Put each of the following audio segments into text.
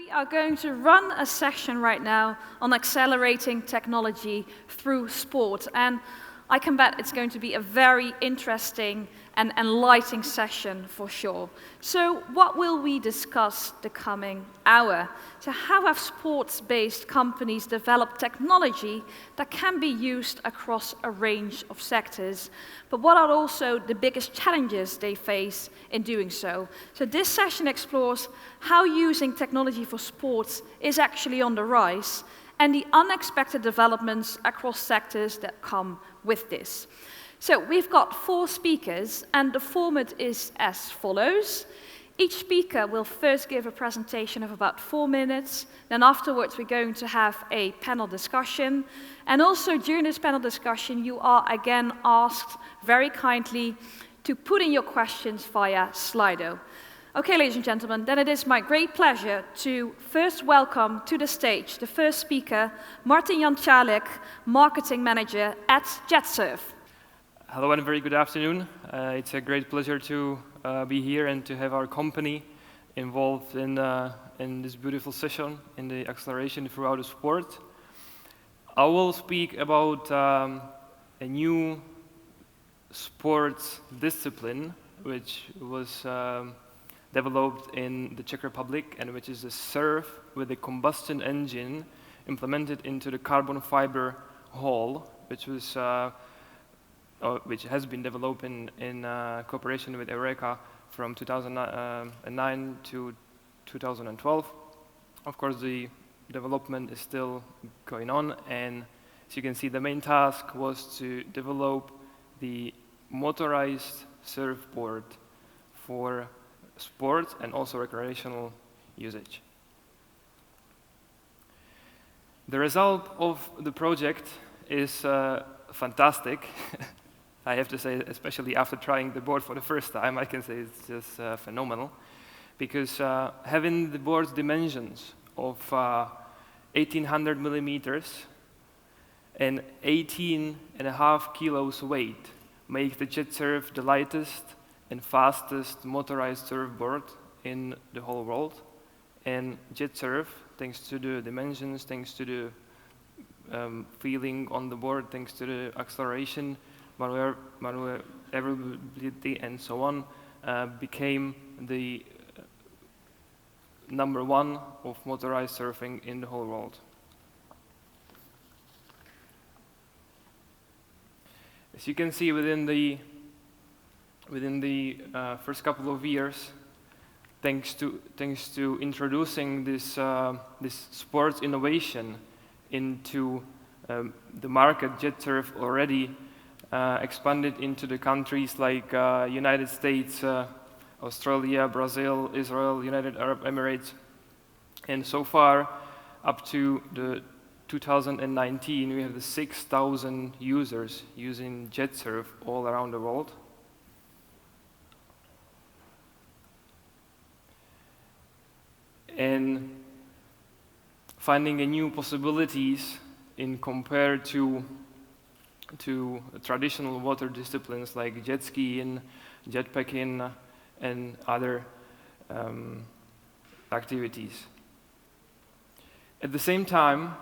We are going to run a session right now on accelerating technology through sport, and I can bet it's going to be a very interesting and enlightening session for sure. So what will we discuss the coming hour? So how have sports-based companies developed technology that can be used across a range of sectors? But what are also the biggest challenges they face in doing so? So this session explores how using technology for sports is actually on the rise, and the unexpected developments across sectors that come with this. So we've got 4 speakers, and the format is as follows. Each speaker will first give a presentation of about 4 minutes, then afterwards we're going to have a panel discussion, and also during this panel discussion you are again asked very kindly to put in your questions via Slido. Okay, ladies and gentlemen, then it is my great pleasure to first welcome to the stage the first speaker, Martin Jančálek, Marketing Manager at JetSurf. Hello and very good afternoon. It's a great pleasure to be here and to have our company involved in this beautiful session in the acceleration throughout the sport. I will speak about a new sports discipline which was developed in the Czech Republic, and which is a surf with a combustion engine implemented into the carbon fiber hull, which has been developed in cooperation with EUREKA from 2009 to 2012. Of course, the development is still going on, and as you can see, the main task was to develop the motorized surfboard for sport and also recreational usage. The result of the project is fantastic. I have to say, especially after trying the board for the first time, I can say it's just phenomenal, because having the board's dimensions of 1800 millimeters and 18.5 kilos weight make the JetSurf the lightest and fastest motorized surfboard in the whole world. And JetSurf, thanks to the dimensions, thanks to the feeling on the board, thanks to the acceleration, maneuverability, and so on, became the #1 of motorized surfing in the whole world. As you can see, within the first couple of years, thanks to introducing this sports innovation into the market, JetSurf already expanded into the countries like United States, Australia, Brazil, Israel, United Arab Emirates, and so far, up to the 2019, we have the 6,000 users using JetSurf all around the world. And finding a new possibilities in compared to traditional water disciplines like jet skiing, jetpacking, and other activities. At the same time,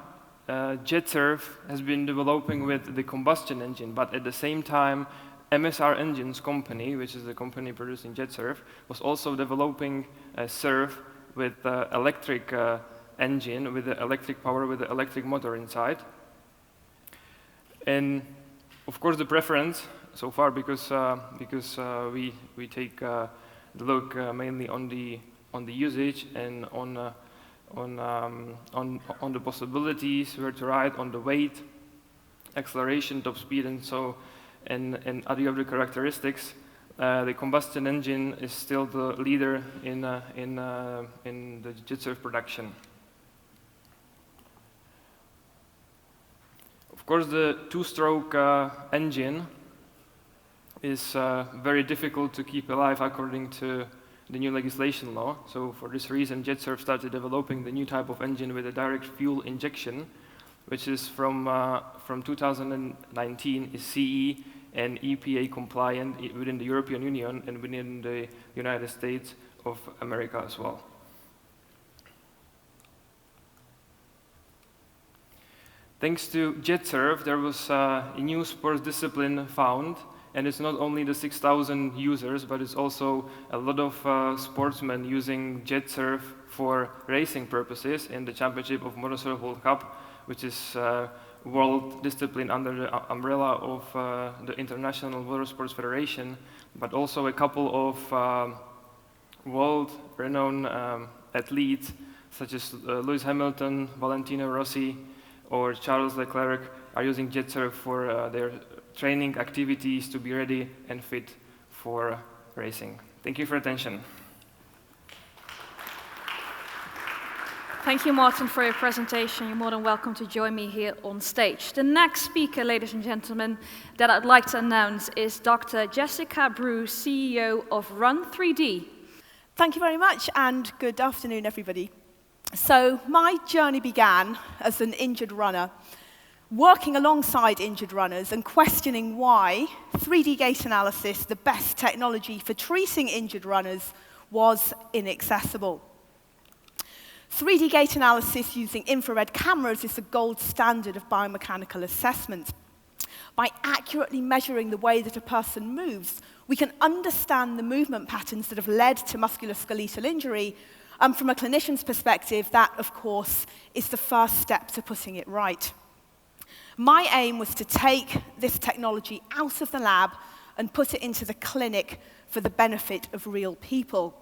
JetSurf has been developing with the combustion engine, but at the same time, MSR Engines company, which is the company producing JetSurf, was also developing a surf with electric engine, with the electric power, with the electric motor inside. And of course, the preference so far, because we take the look mainly on the usage and on the possibilities, where to ride, on the weight, acceleration, top speed, and other of the characteristics. The combustion engine is still the leader in the JetSurf production. Of course, the 2-stroke engine is very difficult to keep alive according to the new legislation law. So for this reason, JetSurf started developing the new type of engine with a direct fuel injection, which is from 2019 is CE and EPA compliant within the European Union and within the United States of America as well. Thanks to JetSurf, there was a new sports discipline found, and it's not only the 6,000 users, but it's also a lot of sportsmen using JetSurf for racing purposes in the Championship of Motorsport World Cup, which is world discipline under the umbrella of the International Motorsports Federation, but also a couple of world-renowned athletes, such as Lewis Hamilton, Valentino Rossi, or Charles Leclerc, are using JetSurf for their training activities to be ready and fit for racing. Thank you for attention. Thank you, Martin, for your presentation. You're more than welcome to join me here on stage. The next speaker, ladies and gentlemen, that I'd like to announce is Dr. Jessica Brew, CEO of Run3D. Thank you very much, and good afternoon, everybody. So my journey began as an injured runner, working alongside injured runners and questioning why 3D gait analysis, the best technology for treating injured runners, was inaccessible. 3D gait analysis using infrared cameras is the gold standard of biomechanical assessment. By accurately measuring the way that a person moves, we can understand the movement patterns that have led to musculoskeletal injury. From a clinician's perspective, that, of course, is the first step to putting it right. My aim was to take this technology out of the lab and put it into the clinic for the benefit of real people.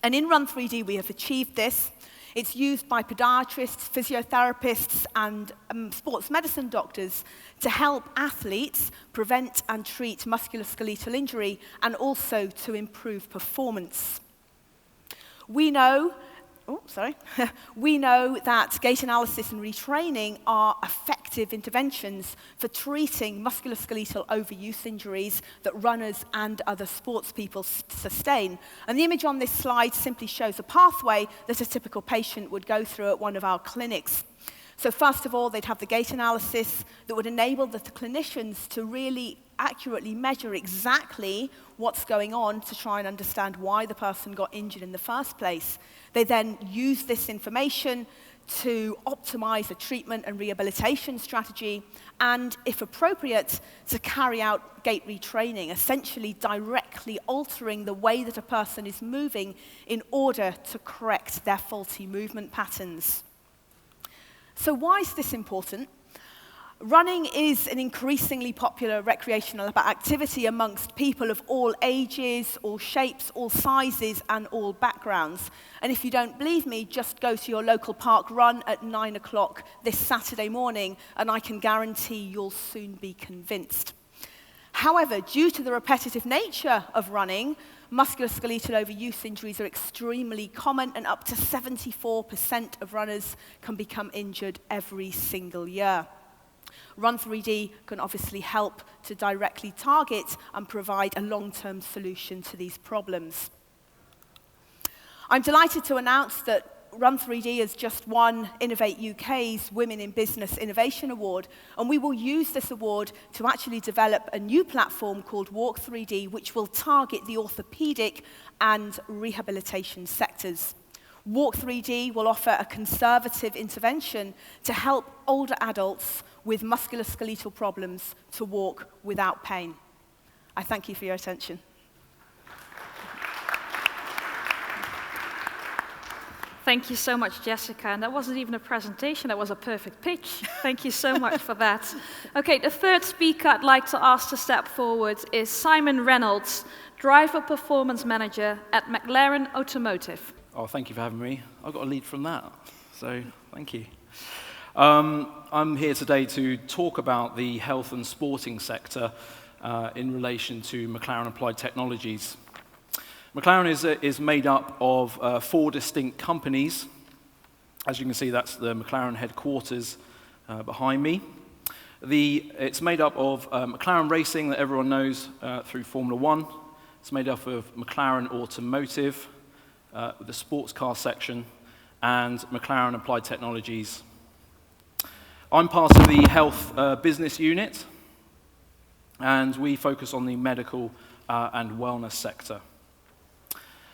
And in Run3D, we have achieved this. It's used by podiatrists, physiotherapists, and sports medicine doctors to help athletes prevent and treat musculoskeletal injury and also to improve performance. We know that gait analysis and retraining are effective interventions for treating musculoskeletal overuse injuries that runners and other sports people sustain. And the image on this slide simply shows a pathway that a typical patient would go through at one of our clinics. So first of all, they'd have the gait analysis that would enable the clinicians to really accurately measure exactly what's going on to try and understand why the person got injured in the first place. They then use this information to optimize a treatment and rehabilitation strategy, and, if appropriate, to carry out gait retraining, essentially directly altering the way that a person is moving in order to correct their faulty movement patterns. So why is this important? Running is an increasingly popular recreational activity amongst people of all ages, all shapes, all sizes, and all backgrounds. And if you don't believe me, just go to your local park run at 9 o'clock this Saturday morning, and I can guarantee you'll soon be convinced. However, due to the repetitive nature of running, musculoskeletal overuse injuries are extremely common, and up to 74% of runners can become injured every single year. Run3D can obviously help to directly target and provide a long-term solution to these problems. I'm delighted to announce that Run3D has just won Innovate UK's Women in Business Innovation Award, and we will use this award to actually develop a new platform called Walk3D, which will target the orthopedic and rehabilitation sectors. Walk3D will offer a conservative intervention to help older adults with musculoskeletal problems to walk without pain. I thank you for your attention. Thank you so much, Jessica. And that wasn't even a presentation, that was a perfect pitch. Thank you so much for that. Okay, the third speaker I'd like to ask to step forward is Simon Reynolds, Driver Performance Manager at McLaren Automotive. Oh, thank you for having me. I got a lead from that, so thank you. I'm here today to talk about the health and sporting sector in relation to McLaren Applied Technologies. McLaren is made up of 4 distinct companies. As you can see, that's the McLaren headquarters behind me. It's made up of McLaren Racing, that everyone knows through Formula 1. It's made up of McLaren Automotive, the sports car section, and McLaren Applied Technologies. I'm part of the health business unit, and we focus on the medical and wellness sector.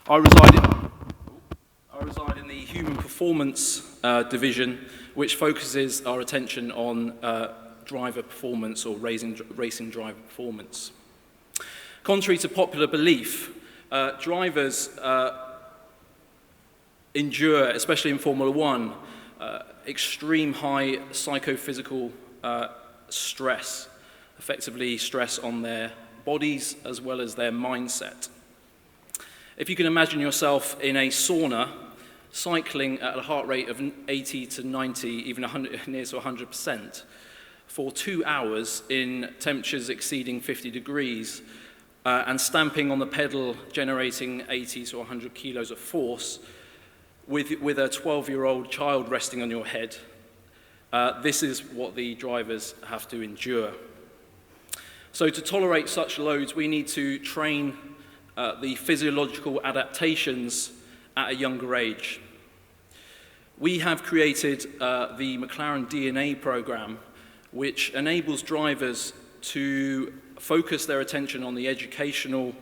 I reside in the human performance division, which focuses our attention on driver performance or racing driver performance. Contrary to popular belief, drivers endure, especially in Formula One, extreme high psychophysical stress, effectively stress on their bodies as well as their mindset. If you can imagine yourself in a sauna, cycling at a heart rate of 80 to 90, even 100, near to 100%, for 2 hours in temperatures exceeding 50 degrees, and stamping on the pedal, generating 80 to 100 kilos of force, with a 12-year-old child resting on your head, this is what the drivers have to endure. So to tolerate such loads, we need to train the physiological adaptations at a younger age. We have created the McLaren DNA program, which enables drivers to focus their attention on the educational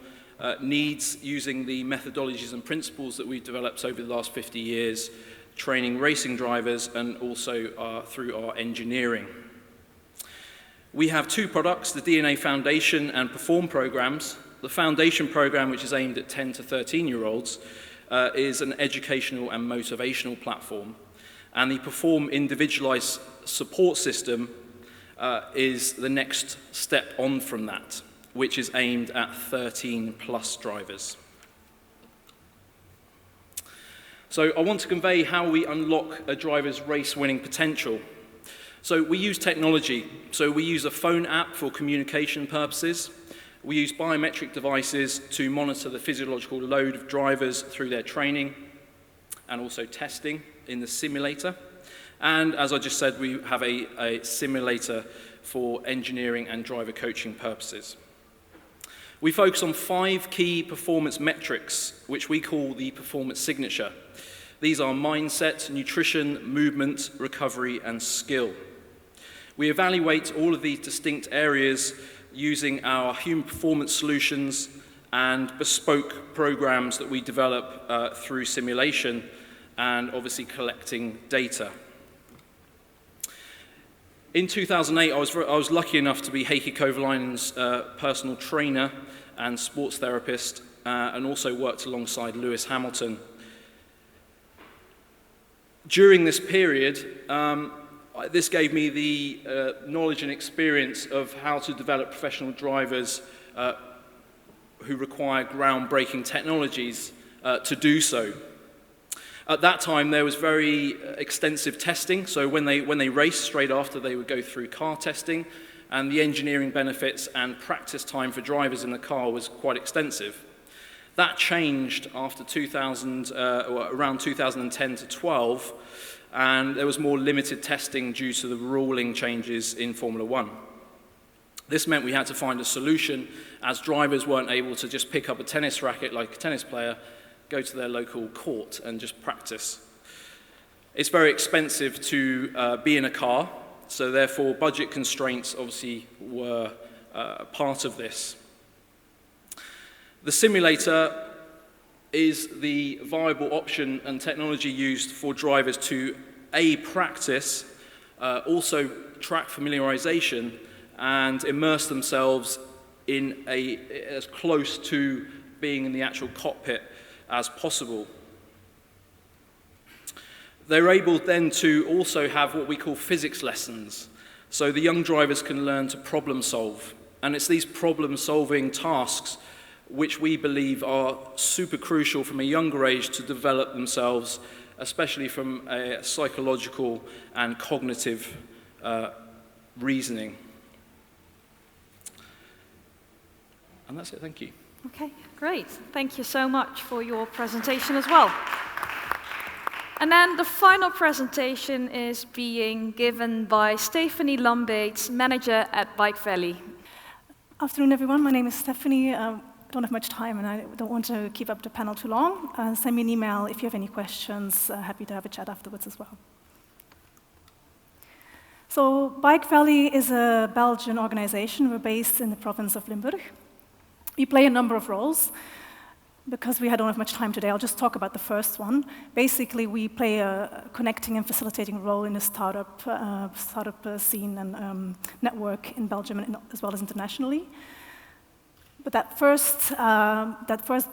needs using the methodologies and principles that we've developed over the last 50 years, training racing drivers and also through our engineering. We have 2 products, the DNA Foundation and Perform programs. The Foundation program, which is aimed at 10 to 13-year-olds, is an educational and motivational platform. And the Perform individualized support system is the next step on from that, which is aimed at 13+ drivers. So I want to convey how we unlock a driver's race-winning potential. So we use technology. So we use a phone app for communication purposes. We use biometric devices to monitor the physiological load of drivers through their training and also testing in the simulator. And as I just said, we have a simulator for engineering and driver coaching purposes. We focus on 5 key performance metrics, which we call the performance signature. These are mindset, nutrition, movement, recovery, and skill. We evaluate all of these distinct areas using our human performance solutions and bespoke programs that we develop through simulation and obviously collecting data. In 2008, I was lucky enough to be Heikki Kovalainen's personal trainer and sports therapist, and also worked alongside Lewis Hamilton. During this period, this gave me the knowledge and experience of how to develop professional drivers who require groundbreaking technologies to do so. At that time, there was very extensive testing. So when they raced, straight after, they would go through car testing, and the engineering benefits and practice time for drivers in the car was quite extensive. That changed after around 2010 to 12, and there was more limited testing due to the ruling changes in Formula One. This meant we had to find a solution, as drivers weren't able to just pick up a tennis racket like a tennis player, go to their local court and just practice. It's very expensive to be in a car, so therefore budget constraints obviously were part of this. The simulator is the viable option and technology used for drivers to practice, also track familiarization, and immerse themselves in as close to being in the actual cockpit as possible. They're able then to also have what we call physics lessons. So the young drivers can learn to problem solve. And it's these problem solving tasks which we believe are super crucial from a younger age to develop themselves, especially from a psychological and cognitive reasoning. And that's it, thank you. Okay, great. Thank you so much for your presentation as well. And then the final presentation is being given by Stephanie Lambates, manager at Bike Valley. Afternoon, everyone. My name is Stephanie. I don't have much time, and I don't want to keep up the panel too long. Send me an email if you have any questions. Happy to have a chat afterwards as well. So Bike Valley is a Belgian organization. We're based in the province of Limburg. We play a number of roles. Because we don't have much time today, I'll just talk about the first one. Basically, we play a connecting and facilitating role in the startup scene and network in Belgium and as well as internationally. But that first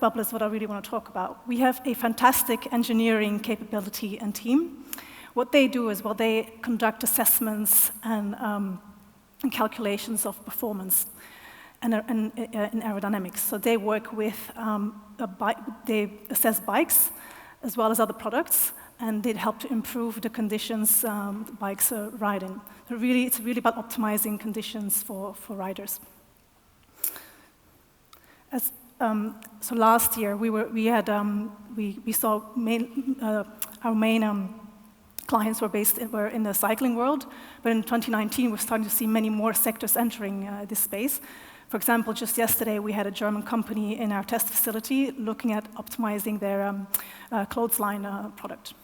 bubble is what I really want to talk about. We have a fantastic engineering capability and team. What they do is, well, they conduct assessments and calculations of performance and in aerodynamics. So they work with they assess bikes as well as other products, and they help to improve the conditions the bikes ride in. So it's really about optimizing conditions for riders. So last year we saw our main clients were in the cycling world, but in 2019 we're starting to see many more sectors entering this space. For example, just yesterday we had a German company in our test facility looking at optimizing their clothesline product.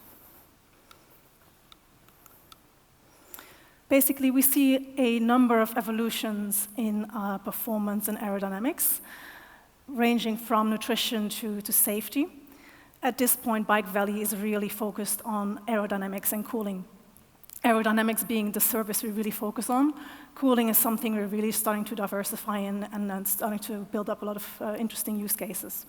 Basically, we see a number of evolutions in performance and aerodynamics, ranging from nutrition to safety. At this point, Bike Valley is really focused on aerodynamics and cooling. Aerodynamics being the service we really focus on. Cooling is something we're really starting to diversify in and starting to build up a lot of interesting use cases.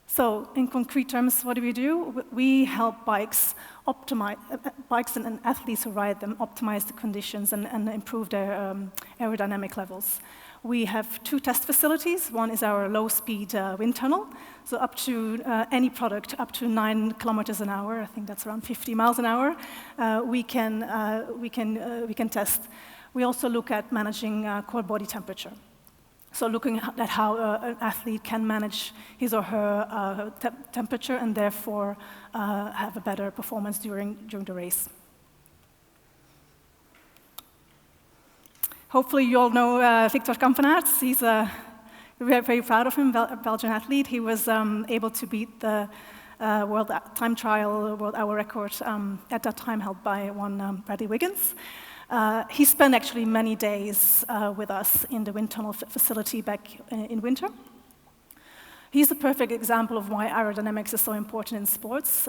So, in concrete terms, what do? We help bikes and athletes who ride them optimize the conditions and improve their aerodynamic levels. We have 2 test facilities. One is our low-speed wind tunnel, so up to any product up to 9 kilometers an hour. I think that's around 50 miles an hour. We can test. We also look at managing core body temperature. So looking at how an athlete can manage his or her temperature and therefore have a better performance during the race. Hopefully you all know Victor Kampenaerts. We're very proud of him, a Belgian athlete. He was able to beat the world time trial, world hour record at that time held by one Bradley Wiggins. He spent actually many days with us in the wind tunnel facility back in winter. He's a perfect example of why aerodynamics is so important in sports.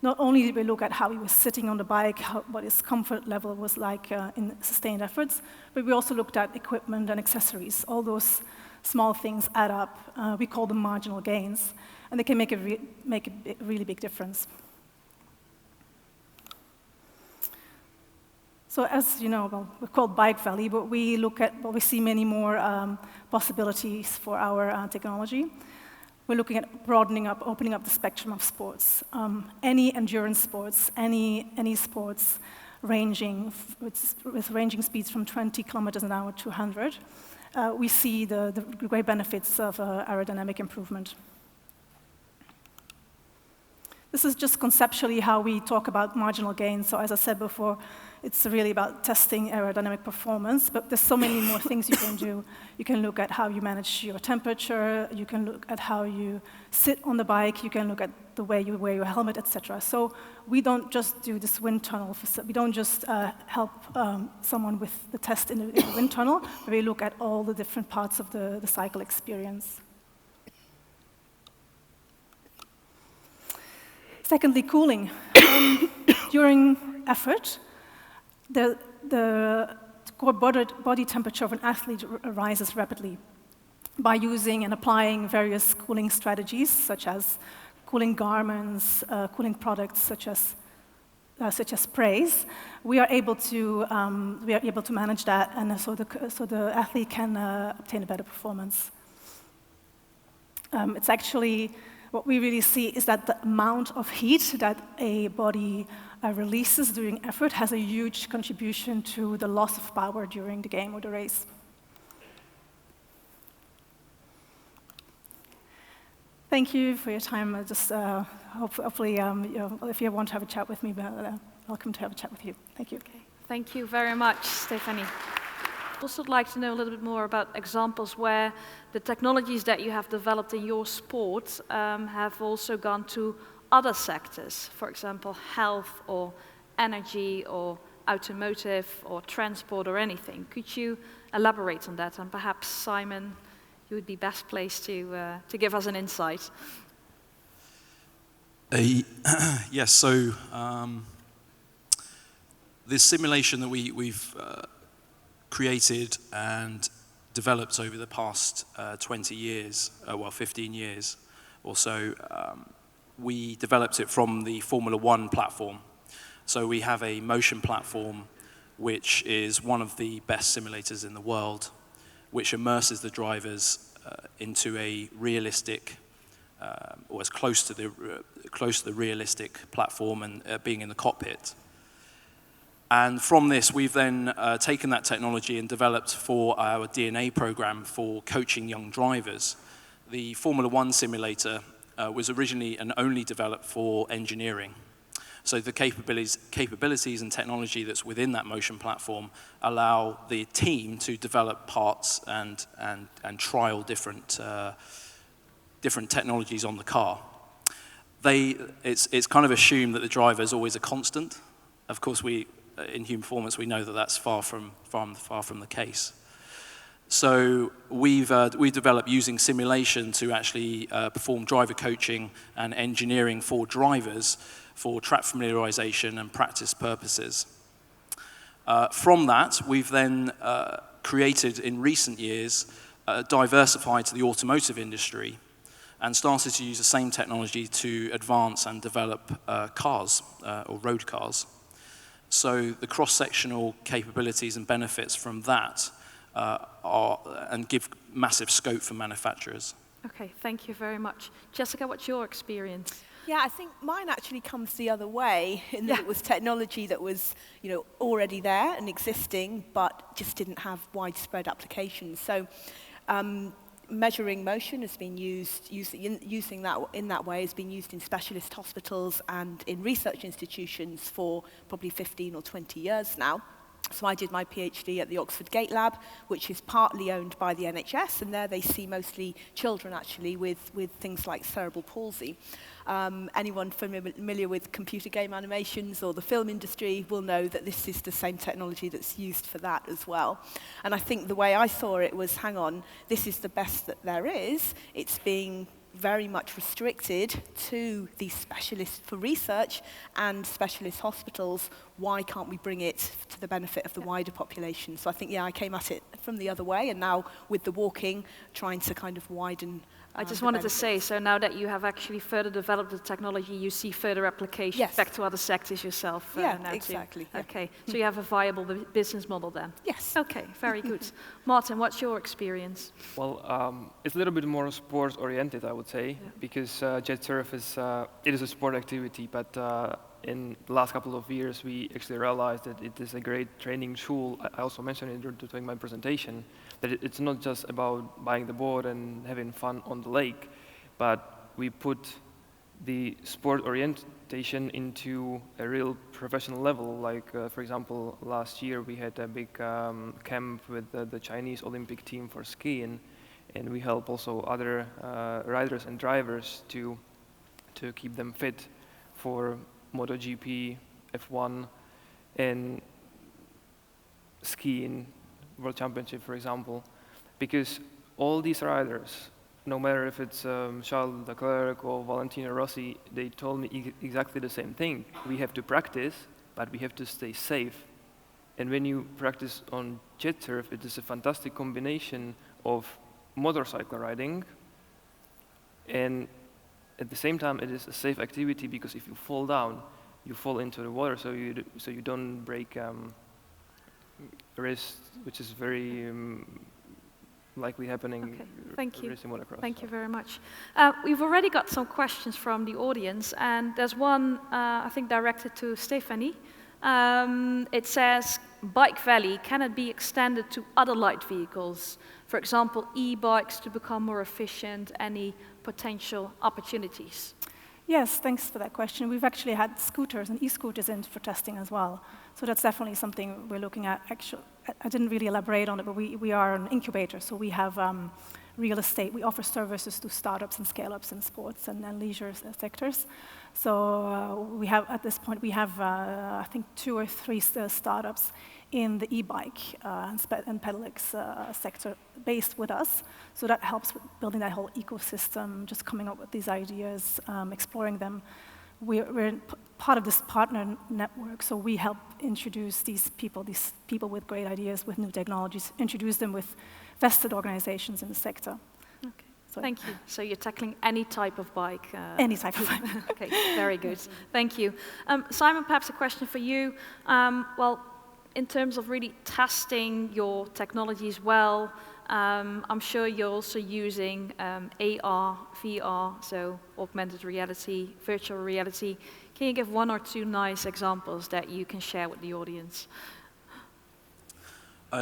Not only did we look at how he was sitting on the bike, what his comfort level was like in sustained efforts, but we also looked at equipment and accessories. All those small things add up. We call them marginal gains, and they can make a really big difference. So as you know, well, we're called Bike Valley, but we see many more possibilities for our technology. We're looking at opening up the spectrum of sports. Any endurance sports, any sports ranging with ranging speeds from 20 kilometers an hour to 100. We see the great benefits of aerodynamic improvement. This is just conceptually how we talk about marginal gains. So as I said before, it's really about testing aerodynamic performance, but there's so many more things you can do. You can look at how you manage your temperature, you can look at how you sit on the bike, you can look at the way you wear your helmet, etc. So we don't just do this wind tunnel, we don't just help someone with the test in the wind tunnel, but we look at all the different parts of the cycle experience. Secondly, cooling. During effort, the core body temperature of an athlete rises rapidly by using and applying various cooling strategies, such as cooling garments, cooling products, such as sprays. We are able to manage that, and so the athlete can obtain a better performance. It's actually what we really see is that the amount of heat that a body releases during effort has a huge contribution to the loss of power during the game or the race. Thank you for your time. Hopefully, if you want to have a chat with me, welcome to have a chat with you. Thank you. Okay. Thank you very much, Stephanie. I'd also like to know a little bit more about examples where the technologies that you have developed in your sport have also gone to other sectors, for example, health or energy or automotive or transport or anything. Could you elaborate on that? And perhaps, Simon, you would be best placed to give us an insight. Yes, so this simulation that we've created and developed over the past 20 years, 15 years or so, we developed it from the Formula One platform. So we have a motion platform which is one of the best simulators in the world, which immerses the drivers into a realistic, or as close to the realistic platform and being in the cockpit. And from this, we've then taken that technology and developed for our DNA program for coaching young drivers. The Formula One simulator was originally and only developed for engineering. So the capabilities and technology that's within that motion platform allow the team to develop parts and trial different technologies on the car. It's kind of assumed that the driver is always a constant. Of course, in human performance, we know that that's far from the case. So we've developed using simulation to actually perform driver coaching and engineering for drivers for track familiarization and practice purposes. From that, we've then created in recent years, diversified to the automotive industry and started to use the same technology to advance and develop cars or road cars. So the cross-sectional capabilities and benefits from that and give massive scope for manufacturers. Okay, thank you very much. Jessica, what's your experience? Yeah, I think mine actually comes the other way, in that it was technology that was, already there and existing, but just didn't have widespread applications. So measuring motion has been using that in that way has been used in specialist hospitals and in research institutions for probably 15 or 20 years now. So I did my PhD at the Oxford Gate Lab, which is partly owned by the NHS, and there they see mostly children actually with things like cerebral palsy. Anyone familiar with computer game animations or the film industry will know that this is the same technology that's used for that as well. And I think the way I saw it was, hang on, this is the best that there is. It's being very much restricted to these specialists for research and specialist hospitals. Why can't we bring it to the benefit of the wider population? So I think, I came at it from the other way, and now with the walking, trying to kind of widen I just wanted to say, so now that you have actually further developed the technology, you see further applications back to other sectors yourself now exactly. too. Yeah. Okay, so you have a viable business model then? Yes. Okay, very good. Martin, what's your experience? Well, it's a little bit more sport-oriented, I would say, because jet surf it is a sport activity, but in the last couple of years, we actually realized that it is a great training tool. I also mentioned it during my presentation, that it's not just about buying the board and having fun on the lake, but we put the sport orientation into a real professional level. Like, for example, last year we had a big camp with the Chinese Olympic team for skiing, and we help also other riders and drivers to keep them fit for MotoGP, F1, and skiing World Championship, for example, because all these riders, no matter if it's Charles Leclerc or Valentino Rossi, they told me exactly the same thing. We have to practice, but we have to stay safe. And when you practice on jet surf, it is a fantastic combination of motorcycle riding, and at the same time, it is a safe activity, because if you fall down, you fall into the water, so you don't break a wrist, which is very likely happening. Okay, thank you. Motocross. Thank you very much. We've already got some questions from the audience, and there's one, I think, directed to Stephanie. It says, Bike Valley, can it be extended to other light vehicles? For example, e-bikes to become more efficient, any potential opportunities? Yes, thanks for that question. We've actually had scooters and e-scooters in for testing as well. So that's definitely something we're looking at. Actually, I didn't really elaborate on it, but we are an incubator, so we have real estate. We offer services to startups and scale-ups in sports and leisure sectors. So we have, at this point, we have, I think, 2 or 3 startups in the e-bike and pedelecs sector based with us. So that helps with building that whole ecosystem, just coming up with these ideas, exploring them. We're part of this partner network, so we help introduce these people with great ideas, with new technologies, introduce them with vested organizations in the sector. Okay. So thank you. So you're tackling any type of bike? Any type of bike. Okay, very good. Thank you. Simon, perhaps a question for you. Well, in terms of really testing your technologies well, I'm sure you're also using AR, VR, so augmented reality, virtual reality. Can you give 1 or 2 nice examples that you can share with the audience?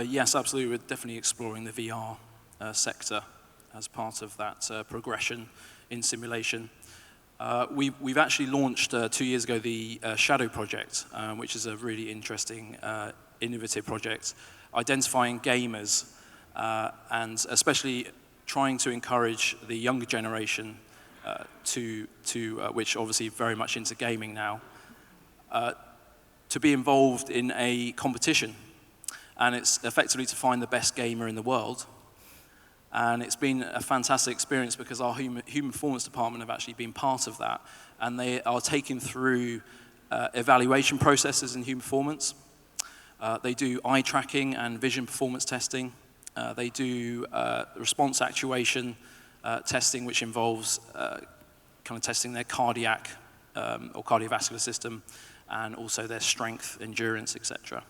Yes, absolutely. We're definitely exploring the VR sector as part of that progression in simulation. We've actually launched 2 years ago the Shadow project, which is a really interesting, innovative project, identifying gamers and especially trying to encourage the younger generation which obviously very much into gaming now, to be involved in a competition. And it's effectively to find the best gamer in the world. And it's been a fantastic experience because our human performance department have actually been part of that. And they are taken through evaluation processes in human performance. They do eye tracking and vision performance testing. They do response actuation testing, which involves kind of testing their cardiac or cardiovascular system and also their strength, endurance, etc.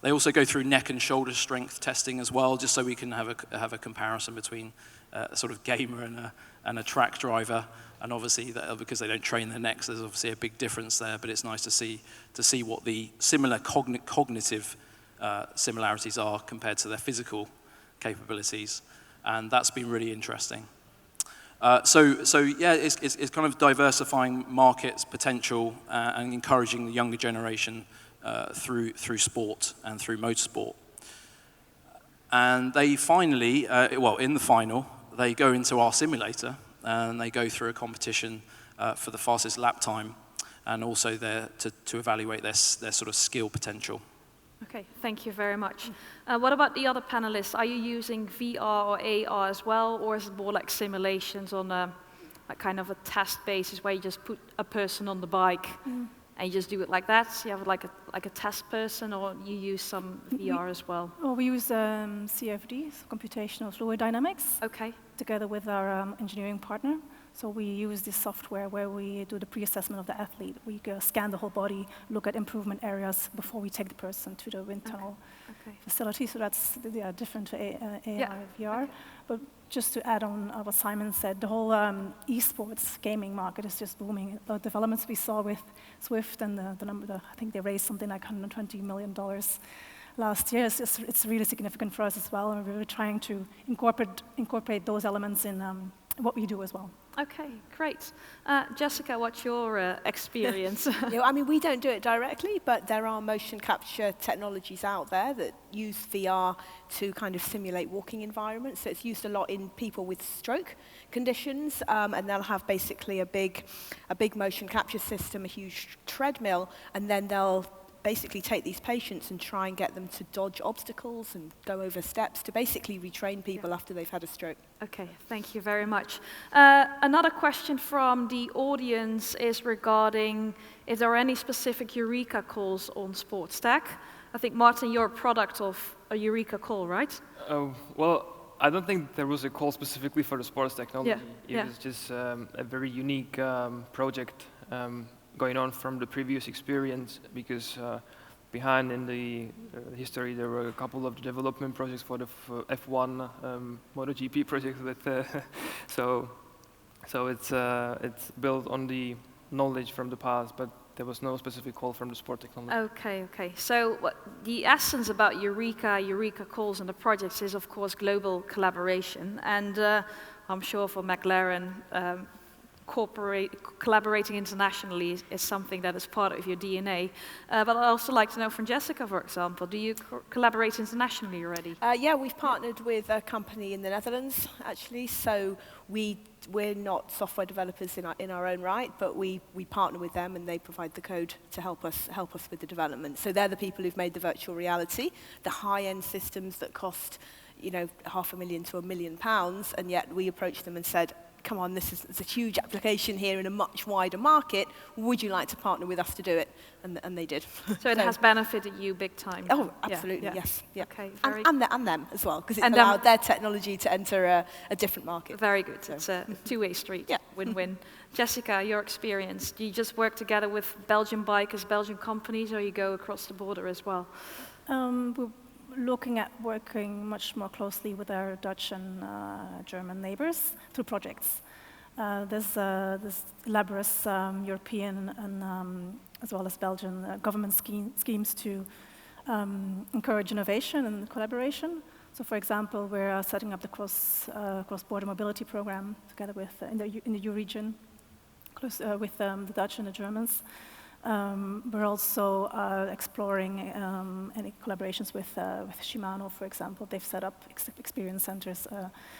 They also go through neck and shoulder strength testing as well, just so we can have a comparison between a sort of gamer and a track driver. And obviously, because they don't train their necks, there's obviously a big difference there. But it's nice to see what the similar cognitive similarities are compared to their physical capabilities, and that's been really interesting. So yeah, it's kind of diversifying markets potential and encouraging the younger generation through sport and through motorsport. And they finally, in the final, they go into our simulator and they go through a competition for the fastest lap time, and also to evaluate their sort of skill potential. Okay, thank you very much. What about the other panelists? Are you using VR or AR as well, or is it more like simulations on a kind of a test basis where you just put a person on the bike and you just do it like that? So you have like a test person, or you use some VR as well? Well, we use CFD, so computational fluid dynamics, Okay. together with our engineering partner. So we use this software where we do the pre-assessment of the athlete. We scan the whole body, look at improvement areas before we take the person to the wind tunnel facility. So that's different to AI VR. Okay. But just to add on what Simon said, the whole esports gaming market is just booming. The developments we saw with Swift and the number, I think they raised something like $120 million last year. It's really significant for us as well, and we're trying to incorporate those elements in what we do as well. Okay, great. Jessica, what's your experience? Yeah, I mean, we don't do it directly, but there are motion capture technologies out there that use VR to kind of simulate walking environments. So it's used a lot in people with stroke conditions, and they'll have basically a big motion capture system, a huge treadmill, and then they'll basically take these patients and try and get them to dodge obstacles and go over steps to basically retrain people after they've had a stroke. Okay, thank you very much. Another question from the audience is regarding if there are any specific EUREKA calls on Sports Tech. I think, Martin, you're a product of a EUREKA call, right? Well, I don't think there was a call specifically for the sports technology. Yeah. It was just a very unique project going on from the previous experience, because behind in the history there were a couple of development projects for the F1 MotoGP project with so it's built on the knowledge from the past, but there was no specific call from the sport technology. Okay. So the essence about EUREKA calls and the projects is, of course, global collaboration. And I'm sure for McLaren, collaborating internationally is something that is part of your DNA. But I'd also like to know from Jessica, for example, do you collaborate internationally already? Yeah, we've partnered with a company in the Netherlands, actually. So we're not software developers in our own right, but we partner with them and they provide the code to help us with the development. So they're the people who've made the virtual reality, the high-end systems that cost, £500,000 to £1 million, and yet we approached them and said, come on, it's a huge application here in a much wider market. Would you like to partner with us to do it? And they did. So it has benefited you big time? Oh, absolutely, yeah. yes. Yeah. Okay, and them as well, because it's allowed their technology to enter a different market. Very good. So. It's a two-way street, win-win. Jessica, your experience, do you just work together with Belgian bikers, Belgian companies, or you go across the border as well? We're looking at working much more closely with our Dutch and German neighbors through projects. There's elaborate European and as well as Belgian government schemes to encourage innovation and collaboration. So, for example, we're setting up the cross-border mobility program together with in the EU region, with the Dutch and the Germans. We're also exploring any collaborations with Shimano, for example. They've set up experience centers.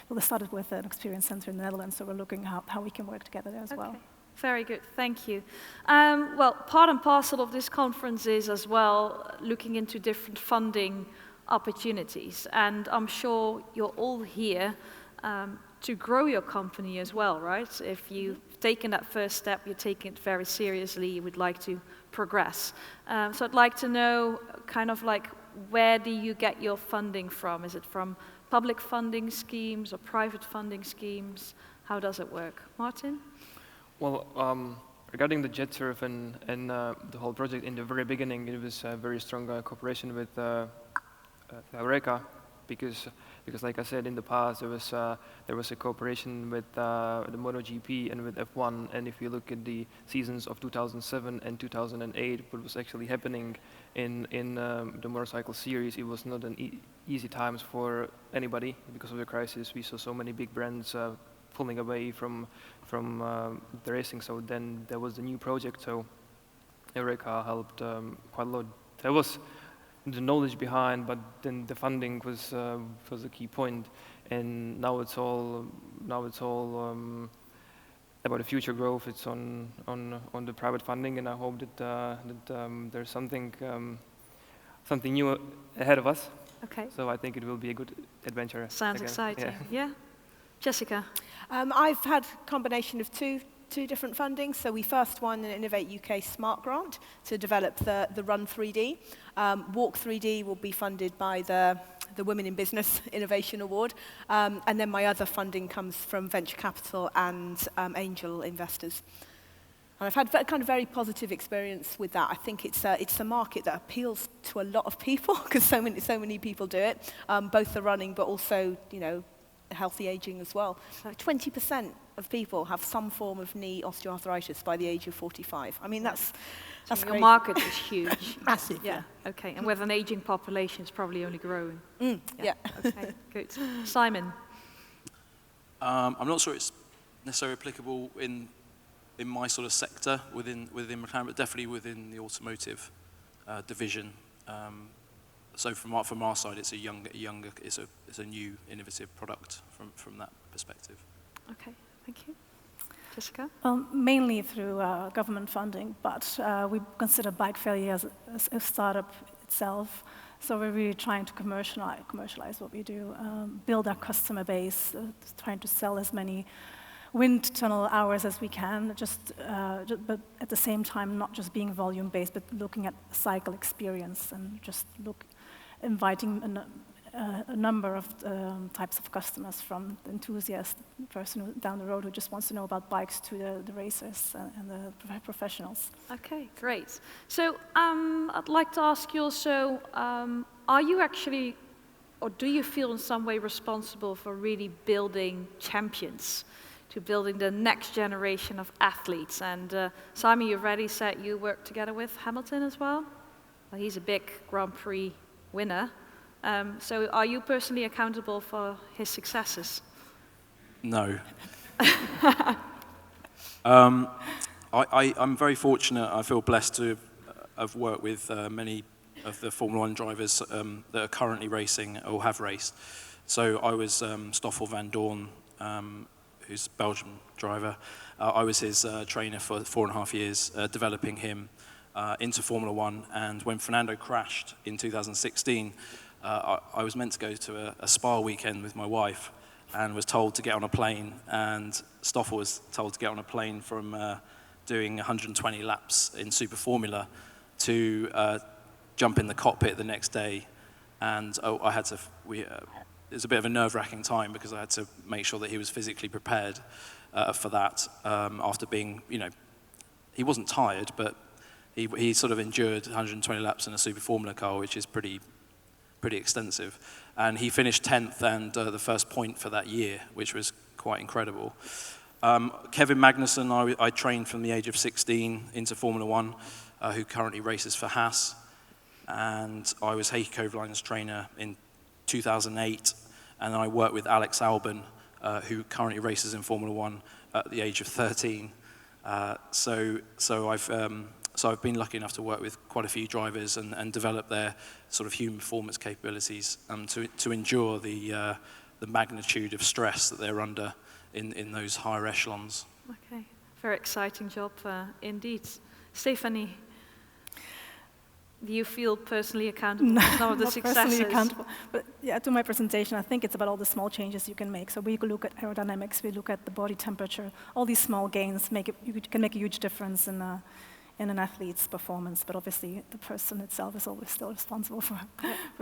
They started with an experience center in the Netherlands, so we're looking how we can work together there as well. Very good, thank you. Well, part and parcel of this conference is as well looking into different funding opportunities. And I'm sure you're all here to grow your company as well, right? If you've taken that first step, you're taking it very seriously, you would like to progress. So I'd like to know kind of like, where do you get your funding from? Is it from public funding schemes or private funding schemes? How does it work? Martin? Well, regarding the JetSurf and the whole project, in the very beginning, it was a very strong cooperation with EUREKA, because like I said in the past, there was a cooperation with the MotoGP and with F1, and if you look at the seasons of 2007 and 2008, what was actually happening in the motorcycle series, it was not an easy times for anybody because of the crisis. We saw so many big brands pulling away from the racing. So then there was the new project. So EUREKA helped quite a lot. There was the knowledge behind, but then the funding was a key point. And now it's all about the future growth. It's on the private funding, and I hope that there's something new ahead of us. Okay. So I think it will be a good adventure. Sounds exciting. Yeah. Jessica? I've had a combination of two different fundings. So we first won an Innovate UK Smart Grant to develop the Run 3D. Walk 3D will be funded by the Women in Business Innovation Award. And then my other funding comes from venture capital and angel investors. And I've had kind of very positive experience with that. I think it's a market that appeals to a lot of people because so many people do it, both the running but also, healthy aging as well. 20% of people have some form of knee osteoarthritis by the age of 45. I mean, that's your crazy. Market is huge. Massive. Yeah. Okay. And with an aging population, it's probably only growing. Yeah. Okay. Good. Simon. I'm not sure it's necessarily applicable in my sort of sector within McLaren, but definitely within the automotive division. So from our side, it's it's a new innovative product from that perspective. Okay, thank you. Jessica? Mainly through government funding, but we consider Bike Failure as a startup itself. So we're really trying to commercialize what we do, build our customer base, trying to sell as many wind tunnel hours as we can, but at the same time not just being volume-based, but looking at cycle experience and just inviting a number of types of customers, from the enthusiast person down the road who just wants to know about bikes to the racers and the professionals. Okay, great. So I'd like to ask you also, are you actually, or do you feel in some way responsible for really building champions, to building the next generation of athletes? And Simon, you've already said you work together with Hamilton as well. Well, he's a big Grand Prix winner. So are you personally accountable for his successes? No. I'm very fortunate. I feel blessed to have worked with many of the Formula One drivers that are currently racing or have raced. So I was Stoffel van Doorn, who's a Belgian driver. I was his trainer for 4.5 years, developing him into Formula One. And when Fernando crashed in 2016, I was meant to go to a spa weekend with my wife and was told to get on a plane. And Stoffel was told to get on a plane from doing 120 laps in Super Formula to jump in the cockpit the next day. And I had to, it was a bit of a nerve-wracking time because I had to make sure that he was physically prepared for that after being, he wasn't tired, but he sort of endured 120 laps in a Super Formula car, which is pretty extensive. And he finished 10th and the first point for that year, which was quite incredible. Kevin Magnussen, I trained from the age of 16 into Formula One, who currently races for Haas. And I was Heikki Kovalainen's trainer in 2008, and then I worked with Alex Albon, who currently races in Formula One at the age of 13. So I've been lucky enough to work with quite a few drivers and develop their sort of human performance capabilities to endure the magnitude of stress that they're under in those higher echelons. Okay, very exciting job indeed. Stephanie, do you feel personally accountable for some of the Not successes? personally accountable, but yeah, to my presentation, I think it's about all the small changes you can make. So we look at aerodynamics, we look at the body temperature, all these small gains can make a huge difference in an athlete's performance. But obviously, the person itself is always still responsible for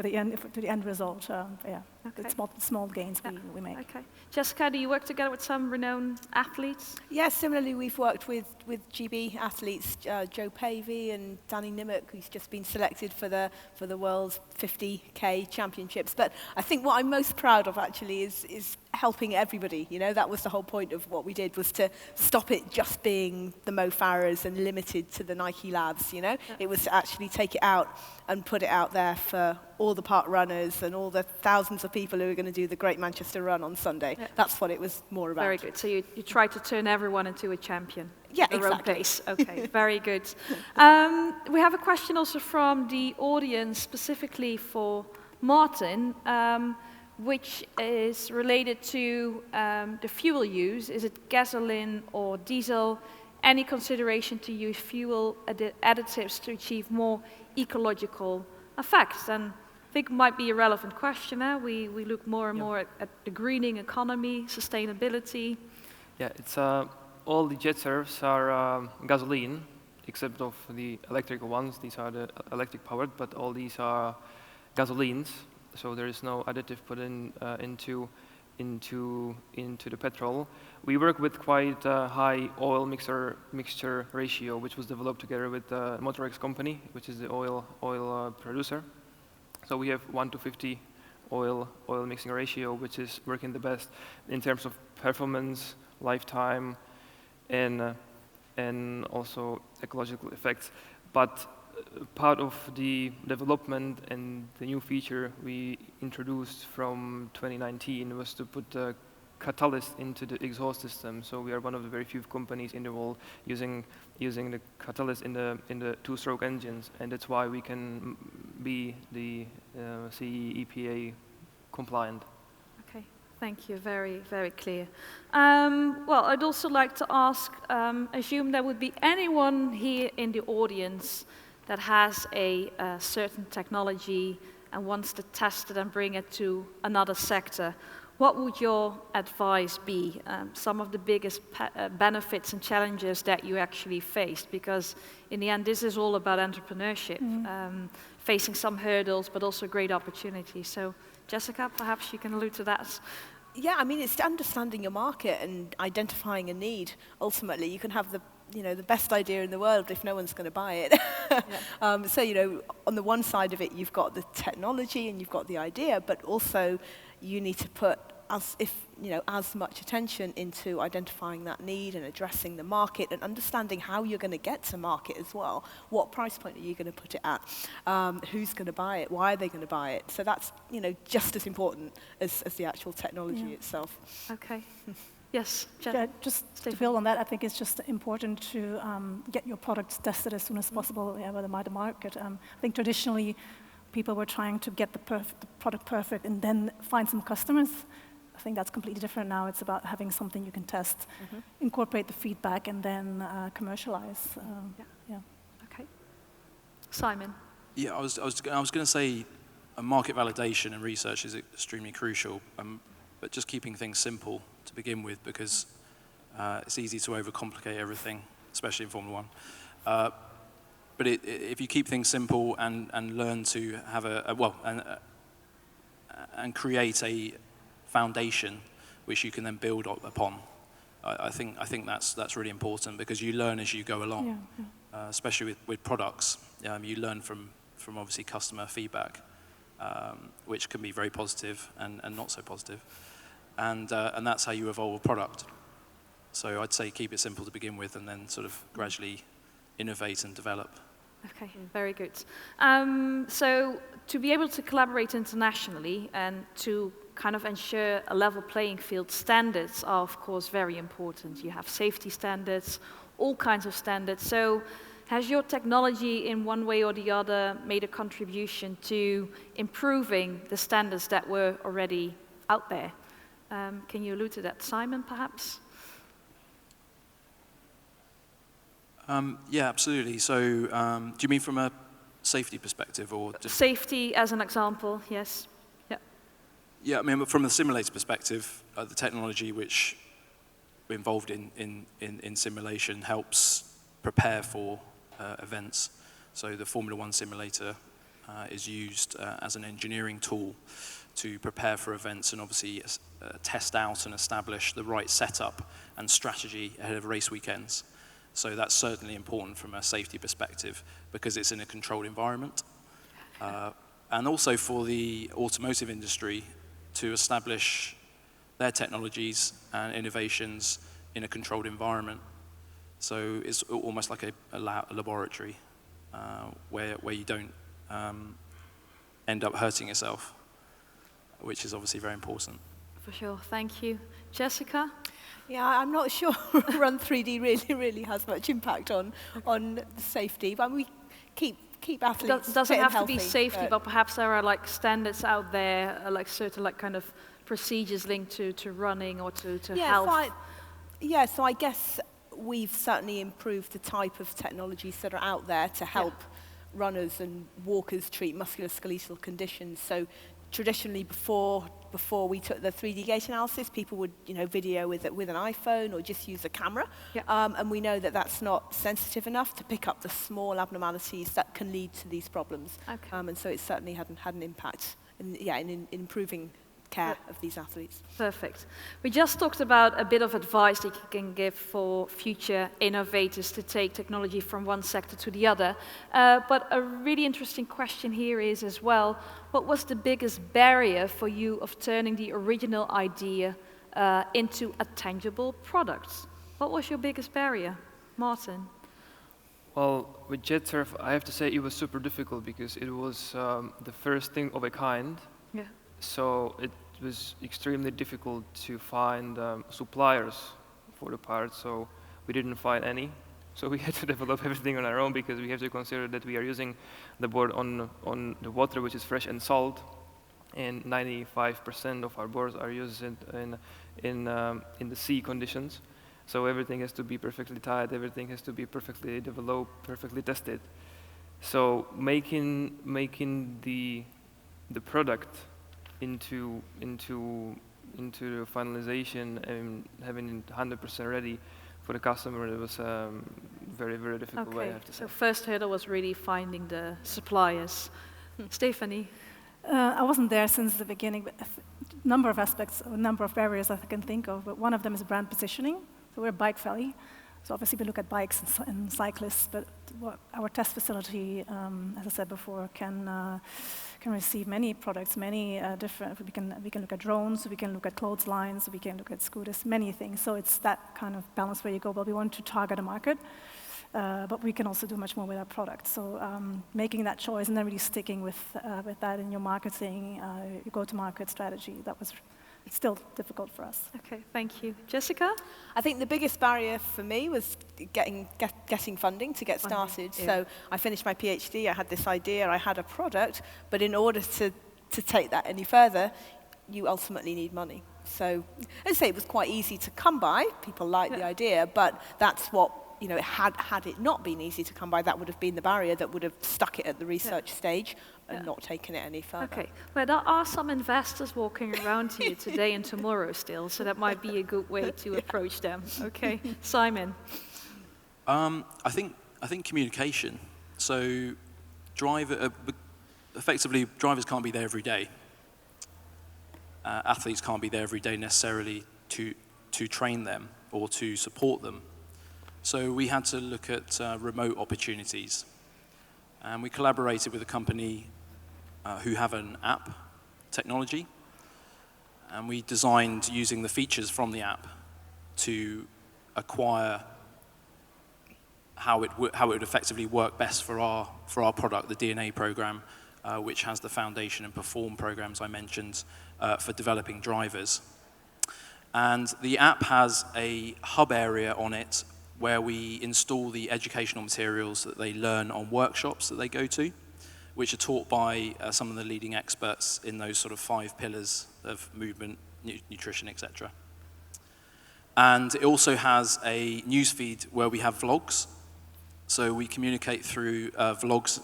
the end result. Okay. It's small gains we make. Okay, Jessica, do you work together with some renowned athletes? Yeah, similarly, we've worked with GB athletes, Joe Pavey and Danny Nimmock, who's just been selected for the World's 50K Championships. But I think what I'm most proud of, actually, is helping everybody. That was the whole point of what we did, was to stop it just being the Mo Farahs and limited to the Nike labs, Yeah. It was to actually take it out and put it out there for all the park runners and all the thousands of people who are going to do the Great Manchester Run on Sunday. Yeah. That's what it was more about. Very good. So you try to turn everyone into a champion. Yeah, their own exactly. pace. Okay, very good. We have a question also from the audience, specifically for Martin, which is related to the fuel use. Is it gasoline or diesel? Any consideration to use fuel additives to achieve more ecological effects? And I think it might be a relevant question. We look more and more at the greening economy, sustainability. Yeah, it's all the jet servs are gasoline, except of the electrical ones. These are the electric powered, but all these are gasolines. So there is no additive put into the petrol. We work with quite a high oil mixture ratio, which was developed together with the Motorex company, which is the oil producer. So we have 1:50 oil mixing ratio, which is working the best in terms of performance, lifetime, and also ecological effects. But part of the development and the new feature we introduced from 2019 was to put the catalyst into the exhaust system. So we are one of the very few companies in the world using the catalyst in the two-stroke engines, and that's why we can be the CE EPA compliant. Okay, thank you. Very, very clear. Well, I'd also like to ask, assume there would be anyone here in the audience that has a certain technology and wants to test it and bring it to another sector. What would your advice be? Some of the biggest benefits and challenges that you actually faced? Because in the end, this is all about entrepreneurship, facing some hurdles, but also great opportunities. So, Jessica, perhaps you can allude to that. Yeah, I mean, it's understanding your market and identifying a need. Ultimately, you can have the best idea in the world if no one's going to buy it. Yeah. So, on the one side of it, you've got the technology and you've got the idea, but also you need to put as much attention into identifying that need and addressing the market and understanding how you're going to get to market as well. What price point are you going to put it at? Who's going to buy it? Why are they going to buy it? So that's just as important as the actual technology itself. Okay. Yes, Just to build on that, I think it's just important to get your products tested as soon as possible by the market. I think traditionally people were trying to get the product perfect and then find some customers. I think that's completely different now. It's about having something you can test, incorporate the feedback, and then commercialize. Yeah. Okay. Simon. Yeah, I was going to say market validation and research is extremely crucial, but just keeping things simple to begin with, because it's easy to overcomplicate everything, especially in Formula One. But if you keep things simple and learn to have and create a foundation which you can then build upon, I think that's really important, because you learn as you go along, especially with products. You learn from obviously customer feedback, which can be very positive and not so positive, and that's how you evolve a product. So I'd say keep it simple to begin with, and then sort of gradually innovate and develop. Okay, very good. So to be able to collaborate internationally and to kind of ensure a level playing field, standards are of course very important. You have safety standards, all kinds of standards. So has your technology in one way or the other made a contribution to improving the standards that were already out there? Can you allude to that, Simon, perhaps? Yeah, absolutely. So do you mean from a safety perspective, or just Safety as an example, yes. Yeah, I mean, from the simulator perspective, the technology which we're involved in simulation helps prepare for events. So the Formula One simulator is used as an engineering tool to prepare for events and obviously test out and establish the right setup and strategy ahead of race weekends. So that's certainly important from a safety perspective, because it's in a controlled environment. And also for the automotive industry to establish their technologies and innovations in a controlled environment. So it's almost like a laboratory where you don't end up hurting yourself, which is obviously very important. For sure, thank you. Jessica? Yeah, I'm not sure Run 3D really has much impact on safety, but we keep athletes Doesn't fit and have healthy, to be safety, but perhaps there are like standards out there, like certain like kind of procedures linked to running or to health. So I guess we've certainly improved the type of technologies that are out there to help runners and walkers treat musculoskeletal conditions. So traditionally, before we took the 3D gait analysis, people would video with an iPhone or just use a camera, and we know that that's not sensitive enough to pick up the small abnormalities that can lead to these problems. Okay. And so it certainly had an impact in improving care of these athletes. Perfect. We just talked about a bit of advice that you can give for future innovators to take technology from one sector to the other. But a really interesting question here is as well, what was the biggest barrier for you of turning the original idea into a tangible product? What was your biggest barrier, Martin? Well, with JetSurf, I have to say it was super difficult, because it was the first thing of a kind. Yeah. So it was extremely difficult to find suppliers for the parts, so we didn't find any. So we had to develop everything on our own, because we have to consider that we are using the board on the water, which is fresh and salt, and 95% of our boards are used in the sea conditions. So everything has to be perfectly tight, everything has to be perfectly developed, perfectly tested. So making the product into the finalization and having it 100% ready for the customer, it was very, very difficult way, I have to say. So first hurdle was really finding the suppliers. Stephanie? I wasn't there since the beginning, but a number of aspects, a number of barriers I can think of, but one of them is brand positioning. So we're a bike valley, so obviously we look at bikes and cyclists, but our test facility, as I said before, can receive many products, many different. We can look at drones, we can look at clotheslines, we can look at scooters, many things. So it's that kind of balance where you go, well, we want to target a market, but we can also do much more with our product. So making that choice and then really sticking with that in your marketing, your go-to-market strategy, that was it's still difficult for us. Okay, thank you. Jessica? I think the biggest barrier for me was getting funding to get started. Yeah. So I finished my PhD, I had this idea, I had a product, but in order to take that any further, you ultimately need money. So, as I say, it was quite easy to come by. People liked the idea, but that's what, had it not been easy to come by, that would have been the barrier that would have stuck it at the research stage and not taken it any further. Okay, well, there are some investors walking around here today and tomorrow still, so that might be a good way to approach them. Okay, Simon? I think communication. So effectively, drivers can't be there every day. Athletes can't be there every day necessarily to train them or to support them. So we had to look at remote opportunities. And we collaborated with a company who have an app technology. And we designed using the features from the app to acquire how it would effectively work best for our product, the DNA program, which has the Foundation and Perform programs I mentioned for developing drivers. And the app has a hub area on it where we install the educational materials that they learn on workshops that they go to, which are taught by some of the leading experts in those sort of 5 pillars of movement, nutrition, etc. And it also has a newsfeed where we have vlogs. So we communicate through vlogs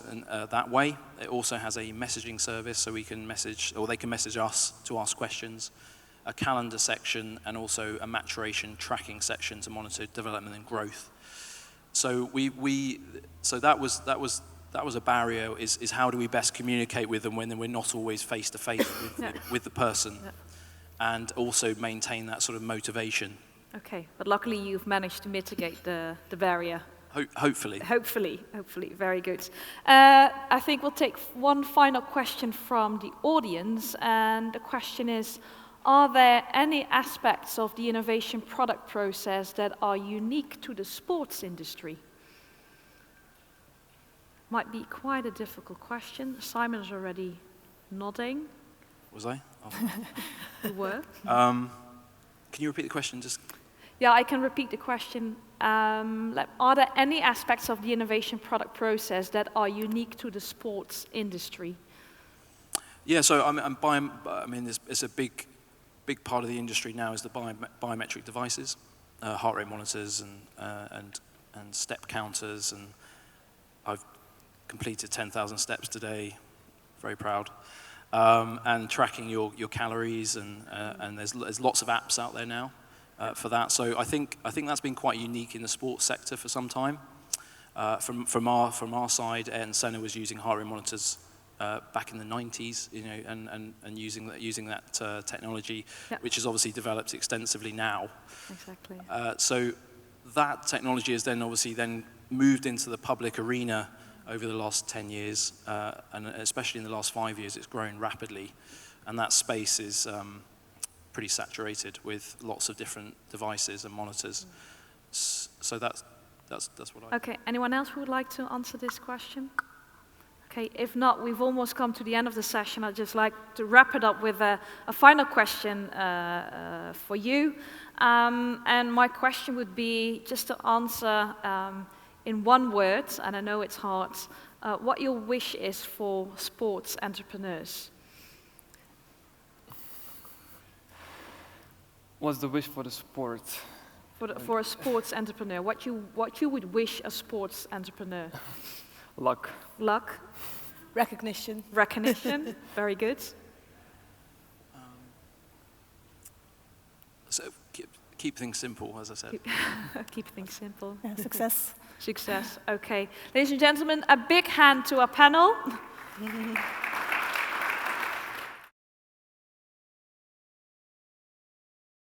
that way. It also has a messaging service, so we can message, or they can message us to ask questions, a calendar section, and also a maturation tracking section to monitor development and growth. So so that was a barrier. Is how do we best communicate with them when we're not always face to face with the person, and also maintain that sort of motivation. Okay, but luckily you've managed to mitigate the barrier. Hopefully. Hopefully, very good. I think we'll take one final question from the audience, and the question is, are there any aspects of the innovation product process that are unique to the sports industry? Might be quite a difficult question. Simon is already nodding. Was I? Oh. You were. Can you repeat the question? Yeah, I can repeat the question. Are there any aspects of the innovation product process that are unique to the sports industry? Yeah, so it's a big part of the industry now is the biometric devices, heart rate monitors and step counters, and I've completed 10,000 steps today, very proud, and tracking your calories, and there's lots of apps out there now for that. So I think that's been quite unique in the sports sector for some time. From our side, Ayrton Senna was using heart rate monitors back in the 90s, and using that technology, which is obviously developed extensively now. Exactly. So that technology has then obviously moved into the public arena over the last 10 years, and especially in the last 5 years, it's grown rapidly, and that space is pretty saturated with lots of different devices and monitors. So that's what I. Okay. Anyone else who would like to answer this question? Okay, if not, we've almost come to the end of the session. I'd just like to wrap it up with a final question for you. And my question would be just to answer in one word, and I know it's hard, what your wish is for sports entrepreneurs. What's the wish for the sport? For a sports entrepreneur, what you would wish a sports entrepreneur? Luck. Luck. Recognition. Recognition. Very good. So keep things simple, as I said. Keep things simple. Yeah, success. Success. Okay. Ladies and gentlemen, a big hand to our panel.